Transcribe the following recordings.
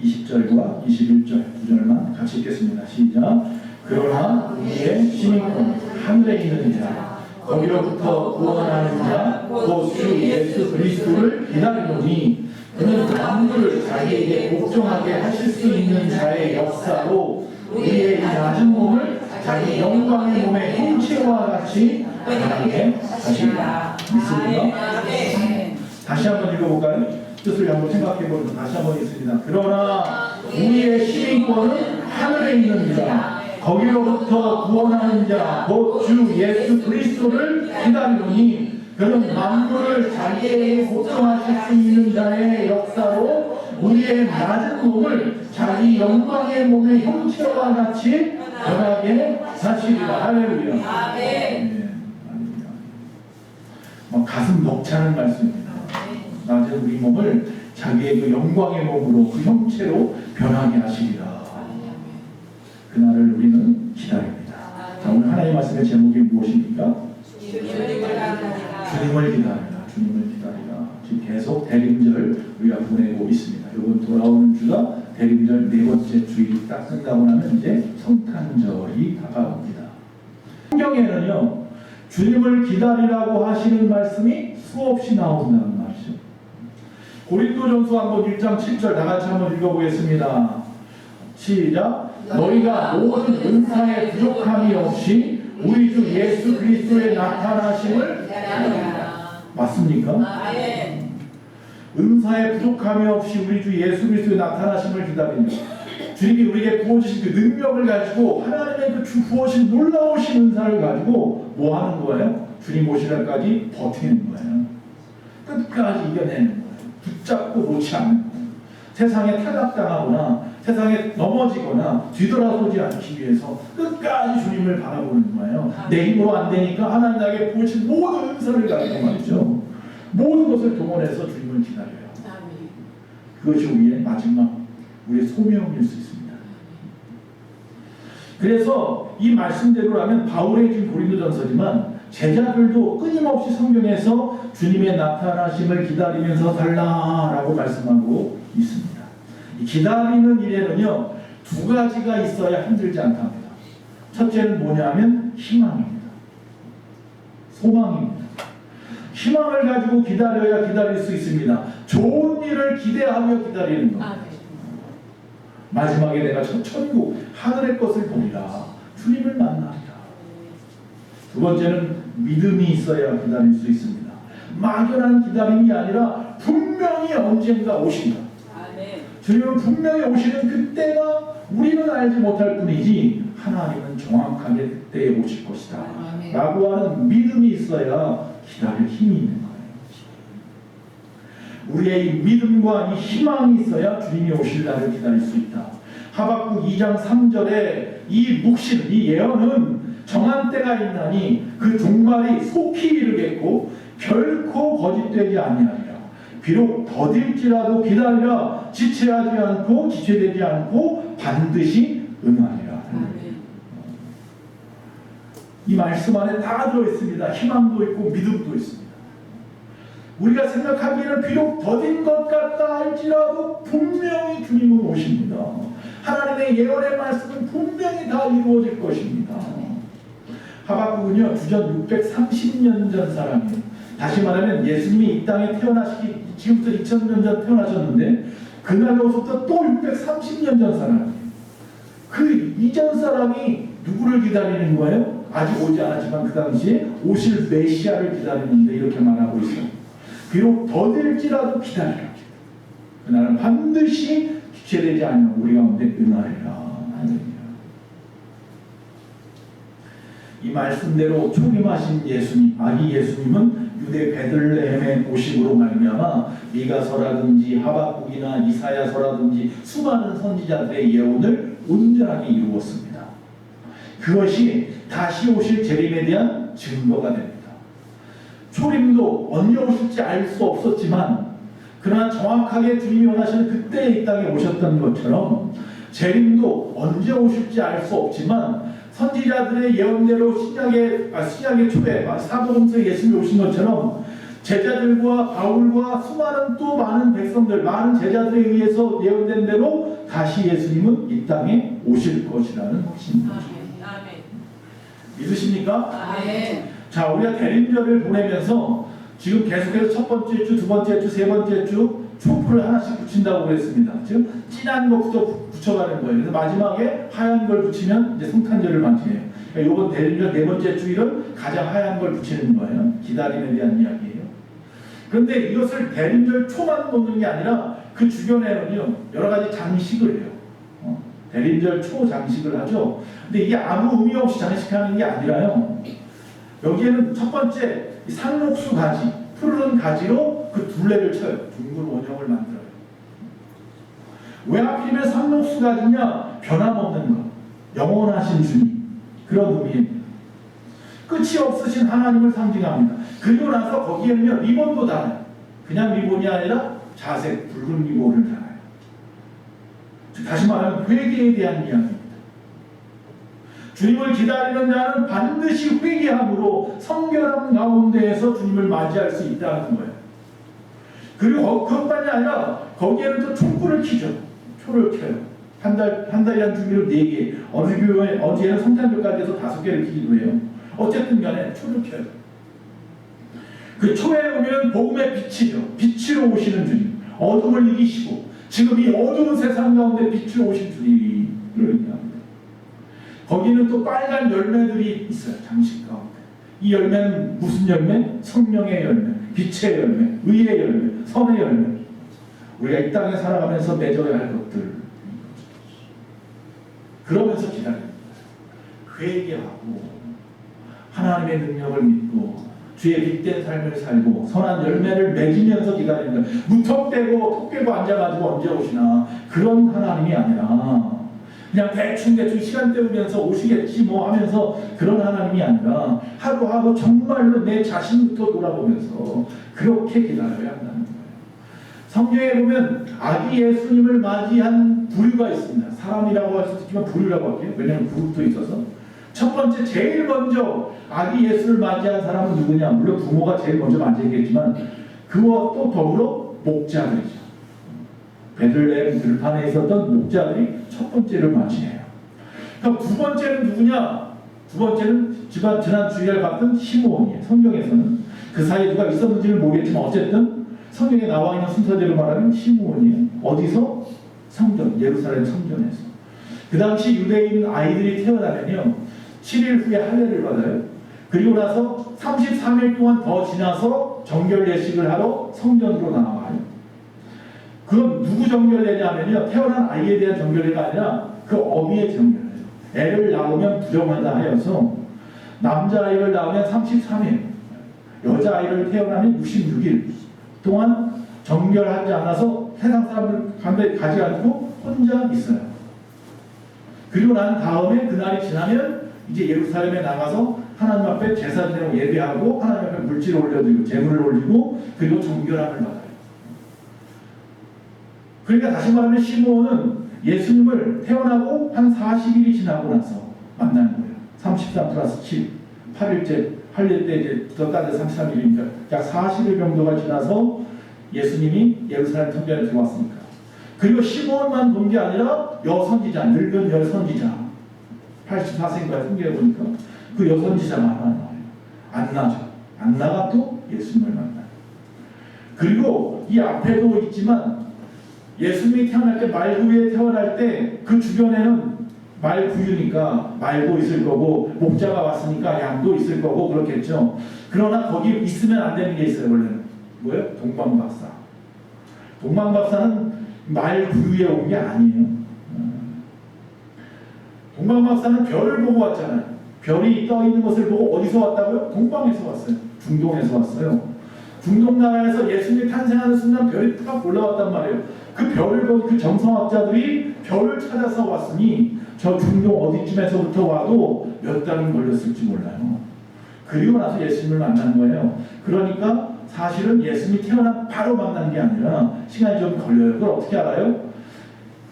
20절과 21절 두 절만 같이 읽겠습니다. 시작. 그러나 우리의 시민권 하늘에 있는 자 거기로부터 구원하는 자 곧 주 예수 그리스도를 기다리노니 그는 만물을 자기에게 복종하게 하실 수 있는 자의 역사로 우리의 이 낮은 몸을 자기 영광의 몸의 형체와 같이 변하게 하시리라. 믿습니까? 다시 한번 읽어볼까요? 뜻을 한번 생각해보면 다시 한번 읽습니다. 그러나 우리의 시민권은 하늘에 있는 자 거기로부터 구원하는 자 곧 주 예수 그리스도를 기다리노니 그는 만물을 자기에게 복종하실 수 있는 자의 역사로 우리의 낮은 몸을 자기 영광의 몸의 형체와 같이 변하게 하시리라. 할렐루야. 네, 가슴 벅차는 말씀입니다. 낮은 우리 몸을 자기의 그 영광의 몸으로 그 형체로 변하게 하시리라. 그날을 우리는 기다립니다. 자, 오늘 하나님의 말씀의 제목이 무엇입니까? 주님을 기다리라. 주님을 기다리라. 지금 계속 대림절 우리가 보내고 있습니다. 이번 돌아오는 주가 대림절 네 번째 주일이 딱 끝나고 나면 이제 성탄절이 다가옵니다. 성경에는요, 주님을 기다리라고 하시는 말씀이 수없이 나온다는 말이죠. 고린도전서 한번 1장 7절 다 같이 한번 읽어보겠습니다. 시작. 너희가 모든 은사에 부족함이 없이 우리 주 예수 그리스도의 나타나심을 기다리라. 맞습니까? 은사에 부족함이 없이 우리 주 예수 그리스도의 나타나심을 기다린다. 주님이 우리에게 부어주신 그 능력을 가지고 하나님의 그 부어신 놀라우신 은사를 가지고 뭐 하는 거예요? 주님 오실 날까지 버티는 거예요. 끝까지 이겨내는 거예요. 붙잡고 놓지 않는 거예요. 세상에 타락당하거나 세상에 넘어지거나 뒤돌아서지 않기 위해서 끝까지 주님을 바라보는 거예요. 내 힘으로 안 되니까 하나님 나에게 부어주신 모든 은사를 가지고 말이죠. 모든 것을 동원해서 주님을 기다려요. 그것이 우리의 마지막 우리의 소명일 수 있습니다. 그래서 이 말씀대로라면 바울의 지금 고린도전서지만 제자들도 끊임없이 성경에서 주님의 나타나심을 기다리면서 달라라고 말씀하고 있습니다. 이 기다리는 일에는요 두 가지가 있어야 힘들지 않답니다. 첫째는 뭐냐면 희망입니다. 소망입니다. 희망을 가지고 기다려야 기다릴 수 있습니다. 좋은 일을 기대하며 기다리는 것. 마지막에 내가 천국 하늘의 것을 보리라. 주님을 만나리라. 두 번째는 믿음이 있어야 기다릴 수 있습니다. 막연한 기다림이 아니라 분명히 언젠가 오신다. 주님은 분명히 오시는 그때가 우리는 알지 못할 뿐이지 하나님은 정확하게 그때에 오실 것이다 라고 하는 믿음이 있어야 기다릴 힘이 있는 거예요. 우리의 이 믿음과 이 희망이 있어야 주님이 오실 날을 기다릴 수 있다. 하박국 2장 3절에 이 묵신, 이 예언은 정한 때가 있나니 그 종말이 속히 이르겠고 결코 거짓되지 아니하리라. 비록 더딜지라도 기다리라. 지체하지 않고 지체되지 않고 반드시 응하리라. 이 말씀 안에 다 들어있습니다. 희망도 있고 믿음도 있습니다. 우리가 생각하기에는 비록 더딘 것 같다 할지라도 분명히 주님은 오십니다. 하나님의 예언의 말씀은 분명히 다 이루어질 것입니다. 하박국은요 주전 630년 전 사람이에요. 다시 말하면 예수님이 이 땅에 태어나시기 지금부터 2000년 전 태어나셨는데 그날로부터 또 630년 전 사람이에요. 그 이전 사람이 누구를 기다리는 거예요? 아직 오지 않았지만 그 당시에 오실 메시아를 기다리는데 이렇게 말하고 있어요. 비록 더딜지라도 기다리라. 그날은 반드시 지체되지 않는 우리 가운데 응하리라. 이 말씀대로 초림하신 예수님, 아기 예수님은 유대 베들레헴의 오심으로 말미암아 미가서라든지 하박국이나 이사야서라든지 수많은 선지자들의 예언을 온전하게 이루었습니다. 그것이 다시 오실 재림에 대한 증거가 됩니다. 초림도 언제 오실지 알 수 없었지만 그러나 정확하게 주님이 원하시는 그때 이 땅에 오셨던 것처럼 재림도 언제 오실지 알 수 없지만 선지자들의 예언대로 신약의 초에 사도행서에 예수님이 오신 것처럼 제자들과 바울과 수많은 또 많은 백성들, 많은 제자들에 의해서 예언된 대로 다시 예수님은 이 땅에 오실 것이라는 확신입니다. 믿으십니까? 자, 우리가 대림절을 보내면서 지금 계속해서 첫 번째 주, 두 번째 주, 세 번째 주 촛불을 하나씩 붙인다고 그랬습니다. 즉 진한 것부터 붙여가는 거예요. 그래서 마지막에 하얀 걸 붙이면 이제 성탄절을 맞이해요. 그러니까 이번 대림절 네 번째 주일은 가장 하얀 걸 붙이는 거예요. 기다림에 대한 이야기예요. 그런데 이것을 대림절 초만 놓는 게 아니라 그 주변에는요 여러 가지 장식을 해요. 대림절 초 장식을 하죠. 근데 이게 아무 의미 없이 장식하는 게 아니라요. 여기에는 첫 번째 상록수 가지, 푸른 가지로 그 둘레를 쳐요. 둥근 원형을 만들어요. 왜 하필이면 상록수 가지냐? 변함없는 것, 영원하신 주님, 그런 의미입니다. 끝이 없으신 하나님을 상징합니다. 그리고 나서 거기에는요 리본도 달아요. 그냥 리본이 아니라 자색 붉은 리본을 달아요. 다시 말하면 회개에 대한 이야기입니다. 주님을 기다리는 자는 반드시 회개함으로 성결함 가운데에서 주님을 맞이할 수 있다는 거예요. 그리고 그것만이 아니라 거기에는 또 촛불을 켜죠. 초를 켜요. 한 달이란 주기로 4개, 어제는 성탄절까지 해서 5개를 켜기도 해요. 어쨌든 간에 초를 켜요. 그 초에 보면 복음의 빛이죠. 빛으로 오시는 주님, 어둠을 이기시고 지금 이 어두운 세상 가운데 빛으로 오신 주님을 의미합니다. 거기는 또 빨간 열매들이 있어요. 장식 가운데. 이 열매는 무슨 열매? 성령의 열매, 빛의 열매, 의의 열매, 선의 열매. 우리가 이 땅에 살아가면서 맺어야 할 것들. 그러면서 기다립니다. 회개하고 하나님의 능력을 믿고 주의 빛된 삶을 살고 선한 열매를 맺으면서 기다립니다. 무턱대고 턱 깨고 앉아가지고 언제 오시나 그런 하나님이 아니라 그냥 대충 시간 때우면서 오시겠지 뭐 하면서 그런 하나님이 아니라 하루하루 정말로 내 자신부터 돌아보면서 그렇게 기다려야 한다는 거예요. 성경에 보면 아기 예수님을 맞이한 부류가 있습니다. 사람이라고 할 수도 있지만 부류라고 할게요. 왜냐하면 그룹도 있어서. 첫 번째 제일 먼저 아기 예수를 맞이한 사람은 누구냐? 물론 부모가 제일 먼저 맞이했겠지만 그와 또 더불어 목자들이죠. 베들레헴 들판에 있었던 목자들이 첫 번째를 맞이해요. 그럼 두 번째는 누구냐? 두 번째는 지난 주일에 봤던 시므온이에요. 성경에서는 그 사이에 누가 있었는지는 모르겠지만 어쨌든 성경에 나와 있는 순서대로 말하면 시므온이에요. 어디서? 성전, 예루살렘 성전에서. 그 당시 유대인 아이들이 태어나면요 7일 후에 할례를 받아요. 그리고 나서 33일 동안 더 지나서 정결 예식을 하러 성전으로 나와요. 그건 누구 정결례냐면요 태어난 아이에 대한 정결례가 아니라 그 어미의 정결례예요. 애를 낳으면 부정하다 하여서 남자아이를 낳으면 33일, 여자아이를 태어나면 66일 동안 정결하지 않아서 세상 사람들 가지 않고 혼자 있어요. 그리고 난 다음에 그날이 지나면 이제 예루살렘에 나가서 하나님 앞에 제사 지내고 예배하고 하나님 앞에 물질을 올려드리고 제물을 올리고 그리고 정결함을 받아요. 그러니까 다시 말하면 시므온은 예수님을 태어나고 한 40일이 지나고 나서 만나는 거예요. 33 플러스 7, 8일째, 8일 때 이제 덧따져 33일이니까 약 40일 정도가 지나서 예수님이 예루살렘 성전에 들어왔으니까. 그리고 시므온만 본 게 아니라 여선지자, 늙은 여선지자 84세인가에 성경에 보니까 그 여선지자가 하나 나와요. 안나죠. 안나가 또 예수님을 만나요. 그리고 이 앞에도 있지만 예수님이 태어날 때 말구유에 태어날 때 그 주변에는 말구유니까 말도 있을 거고 목자가 왔으니까 양도 있을 거고 그렇겠죠. 그러나 거기 있으면 안 되는 게 있어요. 원래는 뭐예요? 동방박사. 동방박사는 말구유에 온 게 아니에요. 동방박사는 별을 보고 왔잖아요. 별이 떠 있는 것을 보고 어디서 왔다고요? 동방에서 왔어요. 중동에서 왔어요. 중동 나라에서 예수님이 탄생하는 순간 별이 딱 올라왔단 말이에요. 그 별을 본 그 정성학자들이 별을 찾아서 왔으니 저 중동 어디쯤에서부터 와도 몇 달은 걸렸을지 몰라요. 그리고 나서 예수님을 만난 거예요. 그러니까 사실은 예수님이 태어난 바로 만난 게 아니라 시간이 좀 걸려요. 그걸 어떻게 알아요?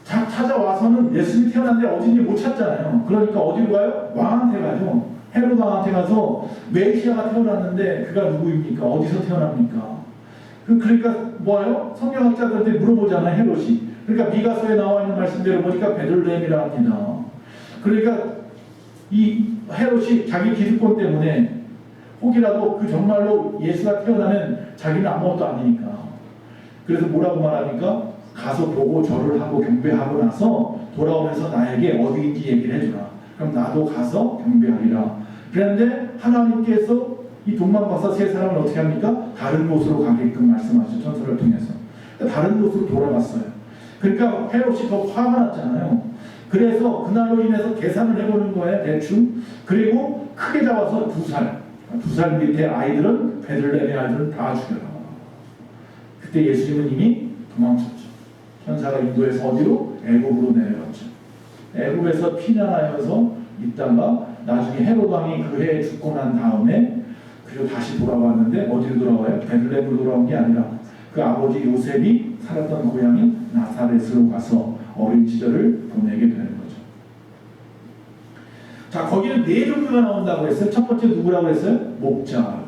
찾아와서는 예수님이 태어났는데 어딘지 못 찾잖아요. 그러니까 어디로 가요? 왕한테 가죠. 헤롯 왕한테 가서 메시아가 태어났는데 그가 누구입니까? 어디서 태어납니까? 그러니까 뭐예요? 성경학자들한테 물어보잖아요. 헤롯이. 그러니까 미가서에 나와 있는 말씀대로 보니까 베들레헴이라 합니다. 그러니까 이 헤롯이 자기 기득권 때문에 혹이라도 그 정말로 예수가 태어나면 자기는 아무것도 아니니까. 그래서 뭐라고 말합니까? 가서 보고 절을 하고 경배하고 나서 돌아오면서 나에게 어디인지 얘기를 해주라. 그럼 나도 가서 경배하리라. 그런데 하나님께서 이 동방박사 세 사람을 어떻게 합니까? 다른 곳으로 가게끔 말씀하셨죠. 전설을 통해서. 다른 곳으로 돌아갔어요. 그러니까 헤롯이 더 화가 났잖아요. 그래서 그날로 인해서 계산을 해보는 거예요. 대충. 그리고 크게 잡아서 2살 밑에 아이들은 베들레헴의 아이들은 다 죽여라. 그때 예수님은 이미 도망쳤죠. 천사가 인도해서 어디로? 애굽으로 내려갔죠. 애굽에서 피난하여서 있다가 나중에 헤롯 왕이 그 해에 죽고 난 다음에 그리고 다시 돌아왔는데 어디로 돌아와요? 베들레헴으로 돌아온 게 아니라 그 아버지 요셉이 살았던 고향인 나사렛으로 가서 어린 시절을 보내게 되는 거죠. 자, 거기는 4종류가 나온다고 했어요. 첫 번째 누구라고 했어요? 목자.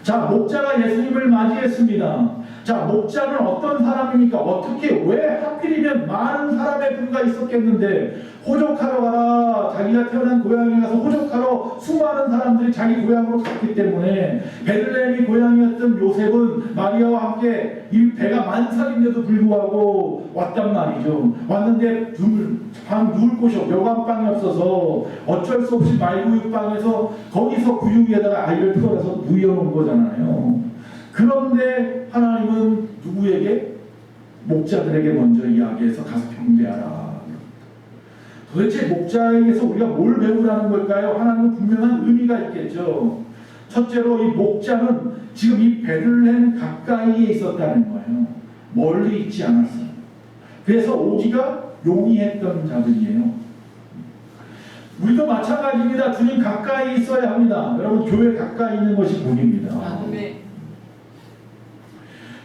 자, 목자가 예수님을 맞이했습니다. 자, 목자는 어떤 사람입니까? 어떻게, 왜 하필이면 많은 사람의 부류가 있었겠는데 호적하러 가라. 자기가 태어난 고향에 가서 호적하러 수많은 사람들이 자기 고향으로 갔기 때문에 베들레헴이 고향이었던 요셉은 마리아와 함께 이 배가 만삭인데도 불구하고 왔단 말이죠. 왔는데 방 누울 곳이 여관방이 없어서 어쩔 수 없이 말구육방에서 거기서 구유 위에다가 아이를 태워서 누워놓은 거잖아요. 그런데 하나님은 누구에게? 목자들에게 먼저 이야기해서 가서 경배하라. 도대체 목자에게서 우리가 뭘 배우라는 걸까요? 하나님은 분명한 의미가 있겠죠. 첫째로 이 목자는 지금 이 베들레헴 가까이에 있었다는 거예요. 멀리 있지 않았어요. 그래서 오기가 용이했던 자들이에요. 우리도 마찬가지입니다. 주님 가까이 있어야 합니다. 여러분, 교회 가까이 있는 것이 복입니다.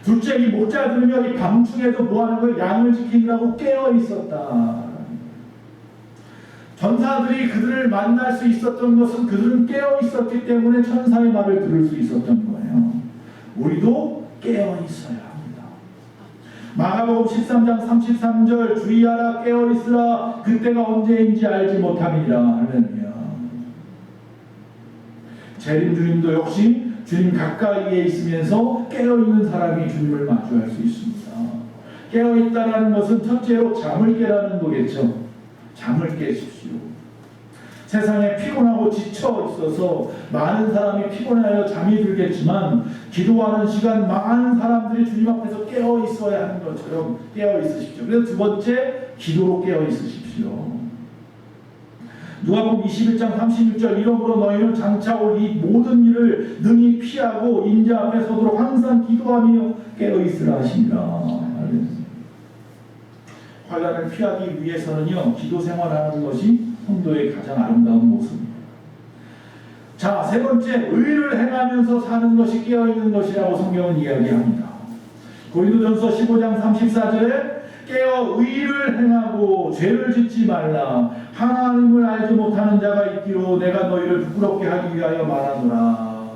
둘째, 이 목자들은요, 이 밤중에도 뭐 하는 거예요? 양을 지키느라고 깨어 있었다. 전사들이 그들을 만날 수 있었던 것은 그들은 깨어 있었기 때문에 천사의 말을 들을 수 있었던 거예요. 우리도 깨어 있어야 합니다. 마가복음 13장 33절 주의하라 깨어 있으라 그때가 언제인지 알지 못함이라. 할렐루야. 재림 주님도 역시 주님 가까이에 있으면서 깨어있는 사람이 주님을 마주할 수 있습니다. 깨어있다는 것은 첫째로 잠을 깨라는 거겠죠. 잠을 깨십시오. 세상에 피곤하고 지쳐 있어서 많은 사람이 피곤해하여 잠이 들겠지만 기도하는 시간 많은 사람들이 주님 앞에서 깨어 있어야 하는 것처럼 깨어 있으십시오. 그래서 두 번째, 기도로 깨어 있으십시오. 누가복음 21장 36절 이러므로 너희는 장차 올 이 모든 일을 능히 피하고 인자 앞에 서도록 항상 기도하며 깨어있으라 하시니라. 환난을 피하기 위해서는요, 기도 생활하는 것이 성도의 가장 아름다운 모습입니다. 자, 세 번째, 의를 행하면서 사는 것이 깨어있는 것이라고 성경은 이야기합니다. 고린도전서 15장 34절에 깨어 의를 행하고 죄를 짓지 말라. 하나님을 알지 못하는 자가 있기로 내가 너희를 부끄럽게 하기 위하여 말하노라.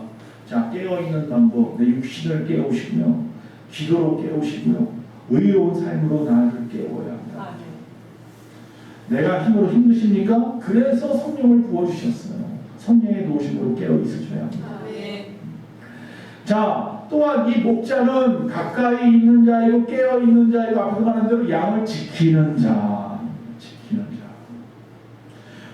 자, 깨어있는 방법, 내 육신을 깨우시고요, 기도로 깨우시고요, 의로운 삶으로 나를 깨워야 합니다. 내가 힘으로 힘드십니까? 그래서 성령을 부어주셨어요. 성령의 도우심으로 깨어 있으셔야 합니다. 자, 또한 이 목자는 가까이 있는 자이고 깨어 있는 자이고 앞에서 말한 대로 양을 지키는 자.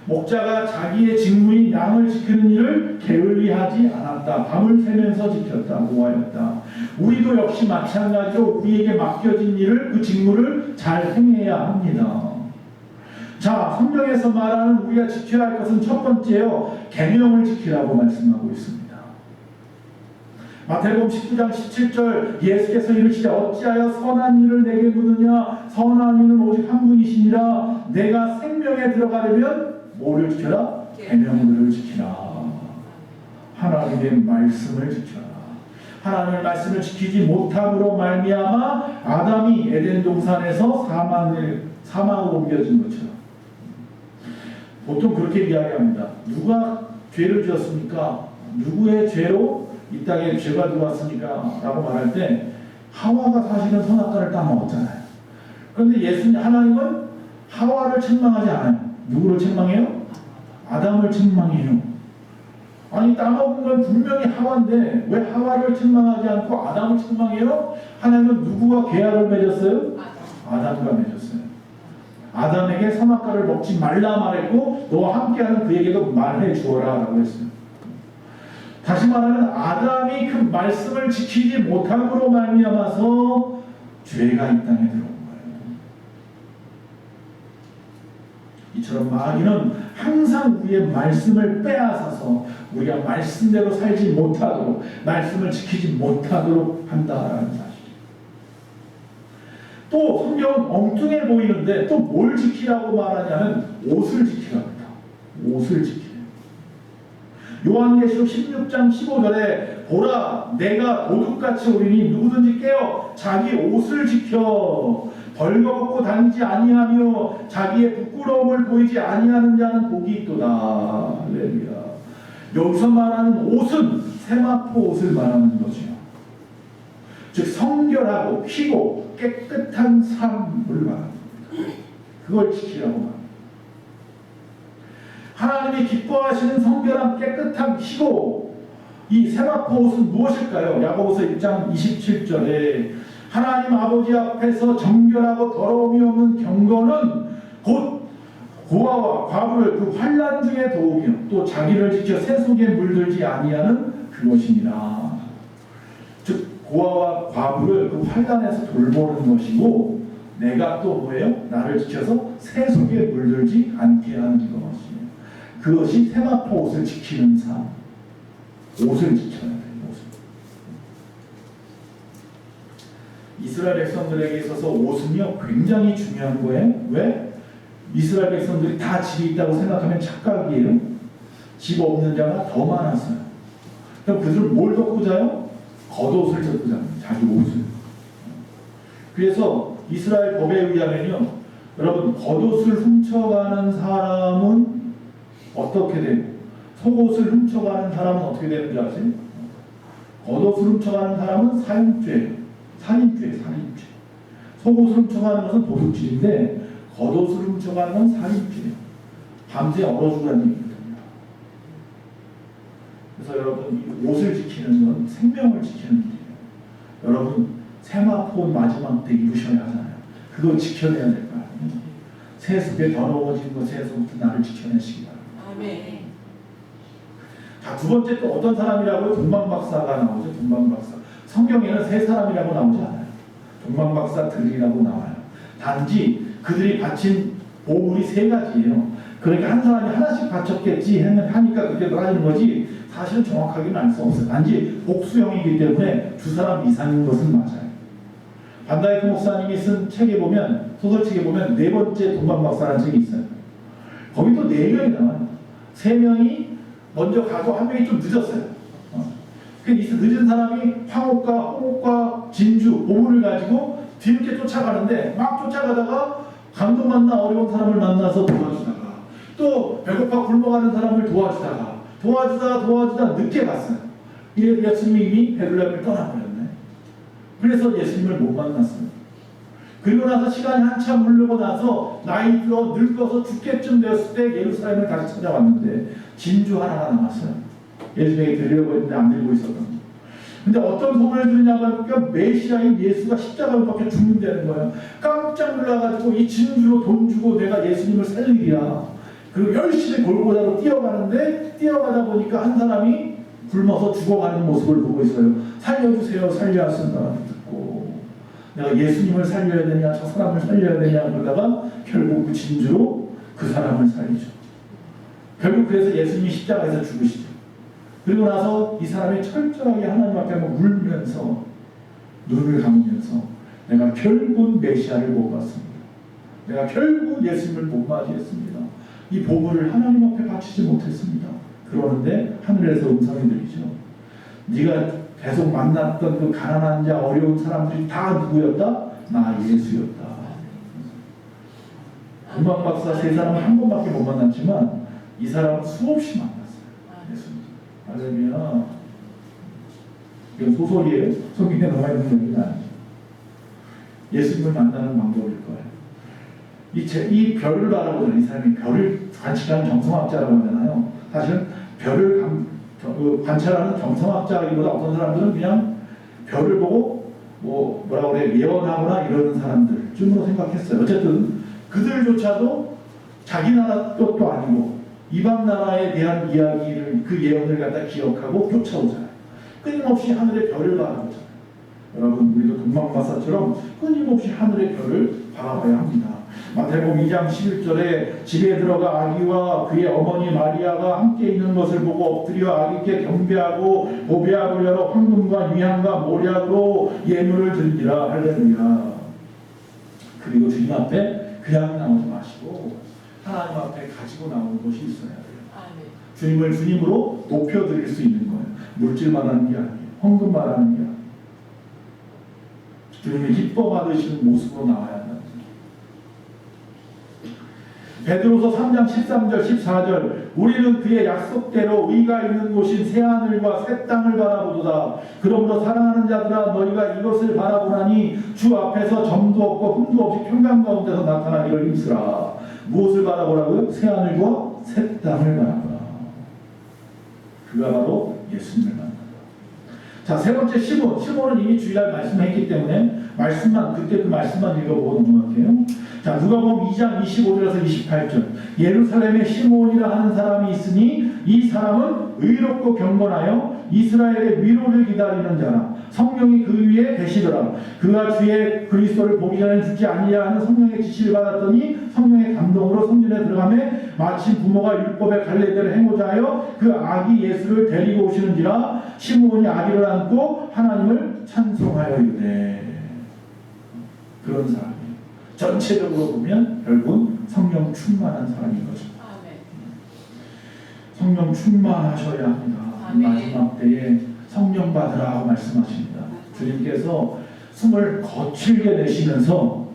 목자가 자기의 직무인 양을 지키는 일을 게을리하지 않았다. 밤을 새면서 지켰다. 모아였다. 우리도 역시 마찬가지로 우리에게 맡겨진 일을, 그 직무를 잘 행해야 합니다. 자, 성경에서 말하는 우리가 지켜야 할 것은 첫 번째요, 계명을 지키라고 말씀하고 있습니다. 마태복음 19장 17절 예수께서 이르시되 어찌하여 선한 일을 내게 묻느냐. 선한 이는 오직 한 분이시니라. 내가 생명에 들어가려면 뭐를 지켜라? 계명들을 지키라. 하나님의 말씀을 지켜라. 하나님의 말씀을 지키지 못함으로 말미암아 아담이 에덴 동산에서 사망으로 옮겨진 것처럼 보통 그렇게 이야기합니다. 누가 죄를 지었습니까? 누구의 죄로 이 땅에 죄가 들어왔습니까? 라고 말할 때 하와가 사실은 선악과를 따먹었잖아요. 그런데 하나님은 하와를 책망하지 않아요. 누구를 책망해요? 아담을 책망해요. 아니 따먹은 건 분명히 하와인데 왜 하와를 책망하지 않고 아담을 책망해요? 하나님은 누구와 계약을 맺었어요? 아담과 맺었어요. 아담에게 선악과를 먹지 말라 말했고 너와 함께하는 그에게도 말해 주어라 라고 했어요. 다시 말하면 아담이 그 말씀을 지키지 못함으로 말미암아서 죄가 이 땅에 들어온 거예요. 이처럼 마귀는 항상 우리의 말씀을 빼앗아서 우리가 말씀대로 살지 못하도록 말씀을 지키지 못하도록 한다라는 사실. 또 성경은 엉뚱해 보이는데 또 뭘 지키라고 말하냐면 옷을 지키랍니다. 옷을 지키래요. 요한계시록 16장 15절에 보라 내가 도둑같이 오리니 누구든지 깨어 자기 옷을 지켜 벌거벗고 다니지 아니하며 자기의 부끄러움을 보이지 아니하는 자는 복이 있도다. 할렐루야. 여기서 말하는 옷은 세마포 옷을 말하는 거죠. 즉 성결하고 피고 깨끗한 삶을 말합니다. 그걸 지키라고 말합니다. 하나님이 기뻐하시는 성결한 깨끗한 피고 이 세마포 옷은 무엇일까요? 야고보서 1장 27절에 하나님 아버지 앞에서 정결하고 더러움이 없는 경건은 곧 고아와 과부를 그 환난 중에 도우며 또 자기를 지켜 새 속에 물들지 아니하는 그것이니라. 즉 고아와 과부를 그 환난에서 돌보는 것이고 내가 또 뭐예요? 나를 지켜서 새 속에 물들지 않게 하는 것이에요. 그것이 세마포 옷을 지키는 삶. 옷을 지켜야 돼요. 옷을. 이스라엘 백성들에게 있어서 옷은요 굉장히 중요한 거예요. 왜? 이스라엘 백성들이 다 집이 있다고 생각하면 착각이에요. 집 없는 자가 더 많았어요. 그럼 그들은 뭘 덮고 자요? 겉옷을 덮고 잡니다. 자기 옷을. 그래서 이스라엘 법에 의하면요, 여러분 겉옷을 훔쳐가는 사람은 어떻게 되고 속옷을 훔쳐가는 사람은 어떻게 되는지 아세요? 겉옷을 훔쳐가는 사람은 살인죄. 속옷을 훔쳐가는 것은 도둑질인데 겉옷을 훔쳐가는 건 살인죄예요. 밤새 얼어 죽으라는 얘기거든요. 그래서 여러분 이 옷을 지키는 건 생명을 지키는 일이에요. 여러분 세마포 마지막 때 입으셔야 하잖아요. 그거 지켜내야 될 거 아니에요. 세습에 더러워진 것에서부터 나를 지켜내시기 바랍니다. 아멘. 자, 두 번째 또 어떤 사람이라고요? 동방박사가 나오죠. 동방박사. 성경에는 세 사람이라고 나오지 않아요. 동방박사들이라고 나와요. 단지 그들이 바친 보물이 세 가지예요. 그러니까 한 사람이 하나씩 바쳤겠지 하니까 그렇게 나가는 거지 사실은 정확하게는 알 수 없어요. 단지 복수형이기 때문에 두 사람 이상인 것은 맞아요. 반다이크 목사님이 쓴 책에 보면 소설책에 보면 네 번째 동방박사라는 책이 있어요. 거기 또 네 명이 나와요. 세 명이 먼저 가고 한 명이 좀 늦었어요. 그 늦은 사람이 황옥과 홍옥과 진주 보물을 가지고 뒤늦게 쫓아가는데 막 쫓아가다가 감동 만나 어려운 사람을 만나서 도와주다가 또 배고파 굶어가는 사람을 도와주다 늦게 갔어요. 이래서 예수님이 이미 베들레헴을 떠나버렸네. 그래서 예수님을 못 만났어요. 그리고 나서 시간이 한참 흐르고 나서 나이 들어 늙어서 죽게쯤 되었을 때 예루살렘을 다시 찾아왔는데 진주 하나가 남았어요. 예수님에게 드리려고 했는데 안 들고 있었던 거예요. 근데 어떤 소문을 들으냐고 하니까 메시아인 예수가 십자가로 박혀 죽는다는 거예요. 깜짝 놀라가지고 이 진주로 돈 주고 내가 예수님을 살리리라. 그리고 열심히 골고다로 뛰어가는데 뛰어가다 보니까 한 사람이 굶어서 죽어가는 모습을 보고 있어요. 살려주세요. 살려야 쓴다. 듣고 내가 예수님을 살려야 되냐 저 사람을 살려야 되냐 그러다가 결국 그 진주로 그 사람을 살리죠. 결국 그래서 예수님이 십자가에서 죽으시죠. 그리고 나서 이 사람이 철저하게 하나님 앞에 울면서 눈을 감으면서 내가 결국 메시아를 못 봤습니다. 내가 결국 예수님을 못 맞이했습니다. 이 보물을 하나님 앞에 바치지 못했습니다. 그러는데 하늘에서 음성이 들리죠. 네가 계속 만났던 그 가난한 자 어려운 사람들이 다 누구였다? 나 예수였다. 금방 박사 세 사람은 한 번밖에 못 만났지만 이 사람은 수없이 만났어요. 예수님. 할렐루야. 이건 소설이에요. 성경에 나와 있는 얘기는 아니죠. 예수님을 만나는 방법일 거예요. 이 별을 바라보는 이 사람이 별을 관측하는 정성학자라고 하잖아요. 사실은 별을 관찰하는 정성학자라기보다 어떤 사람들은 그냥 별을 보고 뭐라 그래 예언하거나 이러는 사람들쯤으로 생각했어요. 어쨌든 그들조차도 자기 나라 것도 아니고 이방 나라에 대한 이야기를 그 예언을 갖다 기억하고 쫓아오잖아요. 끊임없이 하늘의 별을 바라보잖아요. 여러분 우리도 금방마사처럼 끊임없이 하늘의 별을 바라봐야 합니다. 마태복음 2장 11절에 집에 들어가 아기와 그의 어머니 마리아가 함께 있는 것을 보고 엎드려 아기께 경배하고 보배압을 열어 황금과 유향과 모략으로 예물을 드리니라. 할렐루야. 그리고 주님 앞에 그냥 나오지 마시고 하나님 앞에 가지고 나오는 것이 있어야 돼요. 주님을 주님으로 높여드릴 수 있는 거예요. 물질 말하는 게 아니에요. 헌금 말하는 게 아니에요. 주님이 기뻐 받으시는 모습으로 나와야 한다. 베드로서 3장 13절 14절 우리는 그의 약속대로 의가 있는 곳인 새하늘과 새 땅을 바라보도다. 그러므로 사랑하는 자들아 너희가 이것을 바라보나니 주 앞에서 점도 없고 흠도 없이 평강 가운데서 나타나기를 힘쓰라. 무엇을 바라보라고요? 새하늘과 새 땅을 바라보라. 그가 바로 예수님을 만난다. 자, 세 번째 시몬은 이미 주일날 말씀했기 때문에 그때 그 말씀만 읽어보고 넘어갈게요. 자, 누가복음 2장 25절에서 28절 예루살렘에 시몬이라 하는 사람이 있으니 이 사람은 의롭고 경건하여 이스라엘의 위로를 기다리는 자라. 성령이 그 위에 계시더라. 그가 주의 그리스도를 보기 전에 죽지 아니하야 하는 성령의 지시를 받았더니 성령의 감동으로 성전에 들어가매 마침 부모가 율법의 갈례대로 행하자 하여 그 아기 예수를 데리고 오시는지라. 시몬이 아기를 안고 하나님을 찬송하여 이르되. 그런 사람이에요. 전체적으로 보면 결국은 성령 충만한 사람인 거죠. 성령 충만하셔야 합니다. 마지막 때에 성령 받으라고 말씀하십니다. 주님께서 숨을 거칠게 내쉬면서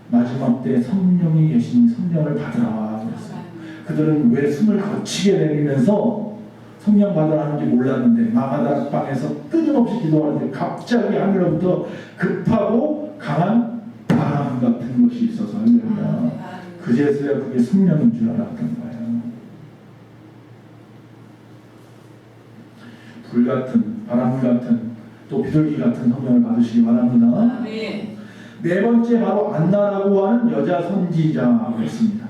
마지막 때 성령이 계신 성령을 받으라 그랬어요. 그들은 왜 숨을 거치게 내리면서 성령 받으라는지 몰랐는데 마가다락방에서 끊임없이 기도하는데 갑자기 하늘로부터 급하고 강한 바람 같은 것이 있어서 그제서야 그게 성령인 줄 알았던 거예요. 불 같은, 바람 같은, 또 비둘기 같은 성령을 받으시기 바랍니다. 네 번째 바로 안나라고 하는 여자 선지자가 있습니다.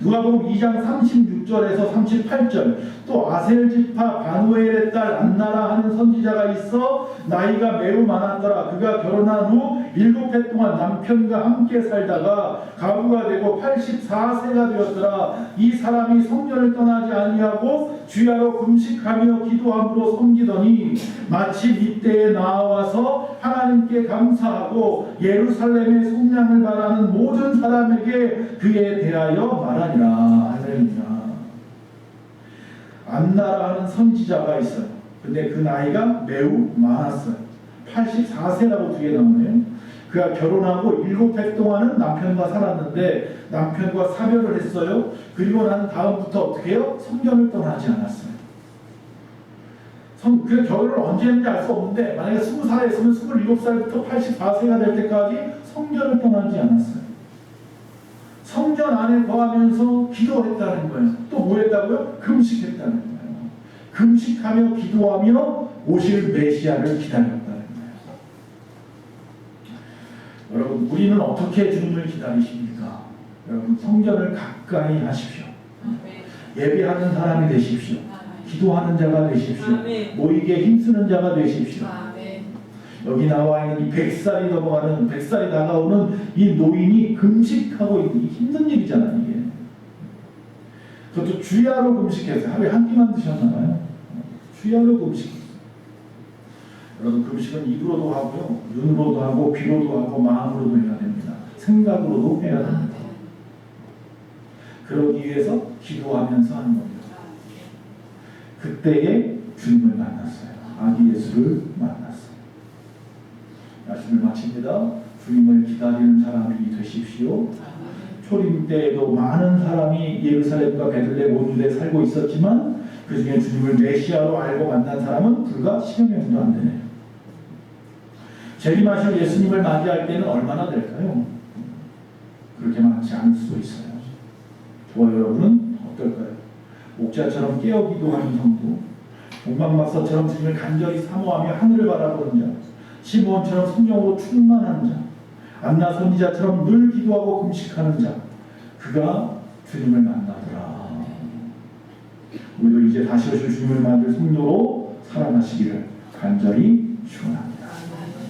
누가복음 2장 36절에서 38절 또 아셀 지파 바누엘의 딸 안나라 하는 선지자가 있어 나이가 매우 많았더라. 그가 결혼한 후 7해 동안 남편과 함께 살다가 가부가 되고 84세가 되었더라. 이 사람이 성전을 떠나지 아니하고 주야로 금식하며 기도함으로 섬기더니 마침 이때에 나와서 하나님께 감사하고 예루살렘의 속량을 바라는 모든 사람에게 그에 대하여 말하니라. 할렐루야. 안나라 하는 선지자가 있어요. 근데 그 나이가 매우 많았어요. 84세라고 뒤에 나오네요. 그가 결혼하고 7해 동안은 남편과 살았는데 남편과 사별을 했어요. 그리고 난 다음부터 어떻게 해요? 성전을 떠나지 않았어요. 그 결혼을 언제 했는지 알 수 없는데 만약에 20살에 있으면 27살부터 84세가 될 때까지 성전을 떠나지 않았어요. 성전 안에 거하면서 기도했다는 거예요. 또 뭐 했다고요? 금식했다는 거예요. 금식하며 기도하며 오실 메시아를 기다렸다는 거예요. 여러분 우리는 어떻게 주님을 기다리십니까? 여러분 성전을 가까이 하십시오. 예배하는 사람이 되십시오. 기도하는 자가 되십시오. 모이게 힘쓰는 자가 되십시오. 여기 나와 있는 이 100살이 다가오는 이 노인이 금식하고 있는 힘든 일이잖아요. 이게. 그것도 주야로 금식해서 하루에 한 끼만 드셨나봐요. 주야로 금식했어요. 여러분 금식은 입으로도 하고요, 눈으로도 하고, 귀로도 하고, 마음으로도 해야 됩니다. 생각으로도 해야 됩니다. 그러기 위해서 기도하면서 하는 겁니다. 그때에 주님을 만났어요. 아기 예수를 만났어요. 말씀을 마칩니다. 주님을 기다리는 사람이 되십시오. 초림 때에도 많은 사람이 예루살렘과 베들레헴 온 유대에 살고 있었지만 그 중에 주님을 메시아로 알고 만난 사람은 불과 10여 명도 안 되네요. 재림하실 예수님을 맞이할 때는 얼마나 될까요? 그렇게 많지 않을 수도 있어요. 저와 여러분은 어떨까요? 옥자처럼 깨어 기도하는 성도, 동방박사처럼 주님을 간절히 사모하며 하늘을 바라보는 자, 시므온처럼 성령으로 충만한 자, 안나 선지자처럼 늘 기도하고 금식하는 자, 그가 주님을 만나더라. 우리도 이제 다시 오실 주님을 만날 성도로 살아가시기를 간절히 축원합니다.